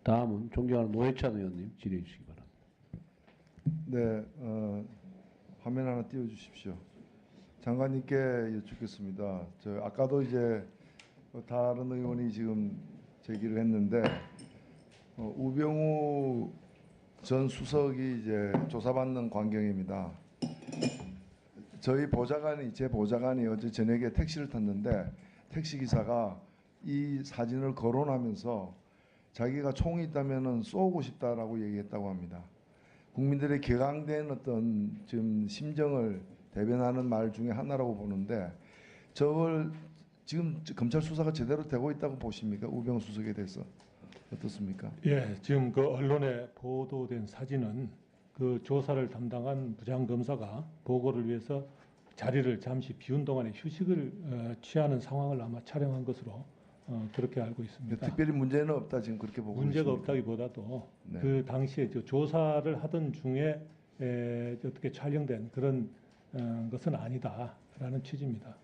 다음은 존경하는 노회찬 의원님 질의해 주시기 바랍니다. 네, 화면 하나 띄워주십시오. 장관님께 여쭙겠습니다. 아까도 이제 다른 의원이 지금 제기를 했는데 우병우 전 수석이 이제 조사받는 광경입니다. 제 보좌관이 어제 저녁에 택시를 탔는데 택시 기사가 이 사진을 거론하면서 자기가 총이 있다면은 쏘고 싶다라고 얘기했다고 합니다. 국민들의 격앙된 어떤 지금 심정을 대변하는 말 중에 하나라고 보는데 저걸 지금 검찰 수사가 제대로 되고 있다고 보십니까? 우병우 수석에 대해서 어떻습니까? 예, 지금 그 언론에 보도된 사진은 그 조사를 담당한 부장검사가 보고를 위해서 자리를 잠시 비운 동안에 휴식을 취하는 상황을 아마 촬영한 것으로 그렇게 알고 있습니다. 특별히 문제는 없다 지금 그렇게 보고 문제가 있습니까? 없다기보다도 네. 그 당시에 조사를 하던 중에 어떻게 촬영된 그런 것은 아니다라는 취지입니다.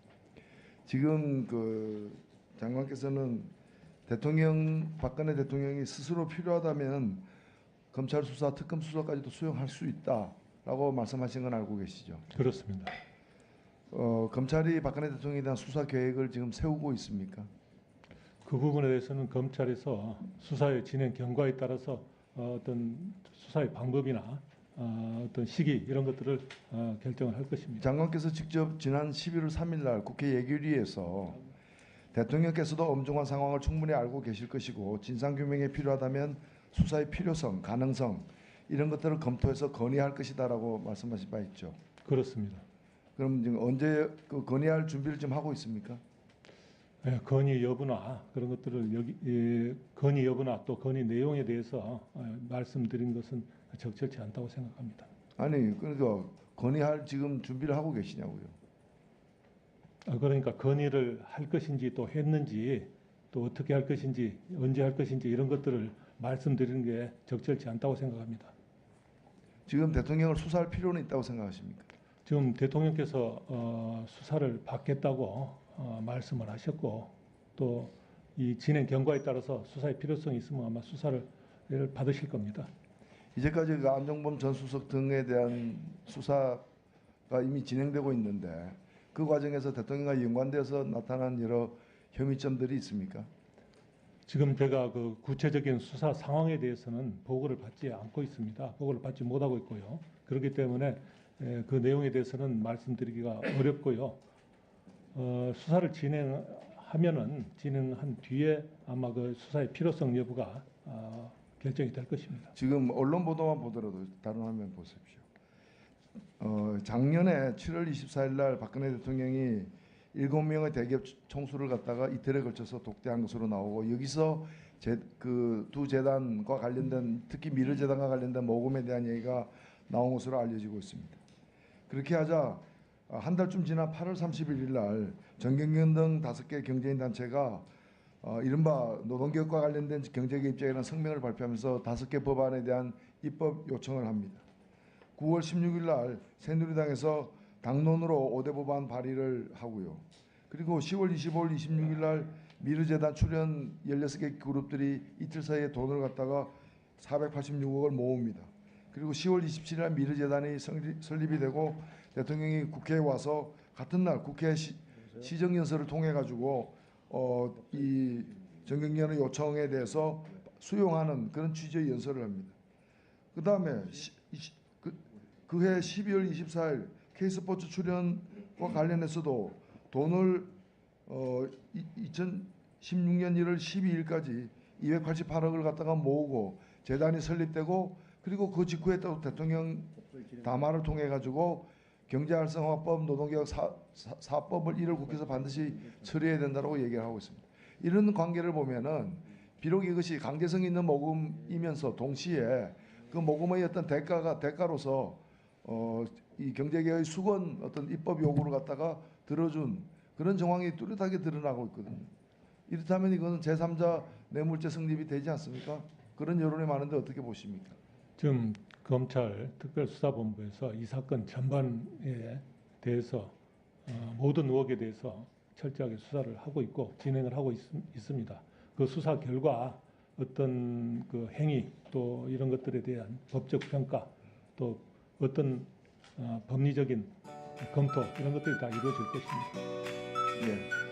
지금 그 장관께서는 박근혜 대통령이 스스로 필요하다면 검찰 수사, 특검 수사까지도 수용할 수 있다라고 말씀하신 건 알고 계시죠? 그렇습니다. 검찰이 박근혜 대통령에 대한 수사 계획을 지금 세우고 있습니까? 그 부분에 대해서는 검찰에서 수사의 진행 경과에 따라서 어떤 수사의 방법이나 어떤 시기 이런 것들을 결정을 할 것입니다. 장관께서 직접 지난 11월 3일 날 국회 예결위에서 대통령께서도 엄중한 상황을 충분히 알고 계실 것이고 진상규명에 필요하다면 수사의 필요성, 가능성 이런 것들을 검토해서 건의할 것이다라고 말씀하신 바 있죠. 그렇습니다. 그럼 지금 언제 그 건의할 준비를 좀 하고 있습니까? 예, 건의 여부나 그런 것들을 건의 여부나 또 건의 내용에 대해서 말씀드린 것은 적절치 않다고 생각합니다. 아니 그러니까 건의할 지금 준비를 하고 계시냐고요. 그러니까 건의를 할 것인지 또 했는지 또 어떻게 할 것인지 언제 할 것인지 이런 것들을 말씀드리는 게 적절치 않다고 생각합니다. 지금 대통령을 수사할 필요는 있다고 생각하십니까? 지금 대통령께서 수사를 받겠다고 말씀을 하셨고 또 이 진행 경과에 따라서 수사의 필요성이 있으면 아마 수사를 받으실 겁니다. 이제까지 그 안종범 전 수석 등에 대한 수사가 이미 진행되고 있는데 그 과정에서 대통령과 연관돼서 나타난 여러 혐의점들이 있습니까? 지금 제가 그 구체적인 수사 상황에 대해서는 보고를 받지 않고 있습니다. 보고를 받지 못하고 있고요. 그렇기 때문에 그 내용에 대해서는 말씀드리기가 어렵고요. 수사를 진행한 뒤에 아마 그 수사의 필요성 여부가 결정이 될 것입니다. 지금 언론 보도만 보더라도 다른 화면 보십시오. 작년에 7월 24일 날 박근혜 대통령이 7명의 대기업 총수를 갖다가 이틀에 걸쳐서 독대한 것으로 나오고 여기서 그 두 재단과 관련된 특히 미르재단과 관련된 모금에 대한 얘기가 나온 것으로 알려지고 있습니다. 그렇게 하자 한 달쯤 지난 8월 31일 날 정경련 등 5개 경제인 단체가 이른바 노동개혁과 관련된 경제개혁 입장이라는 성명을 발표하면서 5개 법안에 대한 입법 요청을 합니다. 9월 16일 날 새누리당에서 당론으로 5대 법안 발의를 하고요. 그리고 10월 25일, 26일 날 미르재단 출연 16개 그룹들이 이틀 사이에 돈을 갖다가 486억을 모읍니다. 그리고 10월 27일 날 미르재단이 설립이 되고 대통령이 국회에 와서 같은 날 국회 시정연설을 통해 가지고 이 정경련의 요청에 대해서 수용하는 그런 취지의 연설을 합니다. 그 다음에 그해 12월 24일 K스포츠 출연과 관련해서도 돈을 2016년 1월 12일까지 288억을 갖다가 모으고 재단이 설립되고 그리고 그 직후에 또 대통령 담화를 통해 가지고 경제활성화법, 노동개혁 사법을 이를 국회에서 반드시 처리해야 된다고 얘기를 하고 있습니다. 이런 관계를 보면은 비록 이것이 강제성 있는 모금이면서 동시에 그 모금의 어떤 대가로서 이 경제개혁의 수건 어떤 입법 요구를 갖다가 들어준 그런 정황이 뚜렷하게 드러나고 있거든요. 이렇다면 이거는 제3자 뇌물죄 성립이 되지 않습니까? 그런 여론이 많은데 어떻게 보십니까? 지금 검찰 특별수사본부에서 이 사건 전반에 대해서 모든 의혹에 대해서 철저하게 수사를 하고 있고 진행을 하고 있습니다. 그 수사 결과 어떤 그 행위 또 이런 것들에 대한 법적 평가 또 어떤 법리적인 검토 이런 것들이 다 이루어질 것입니다. 예.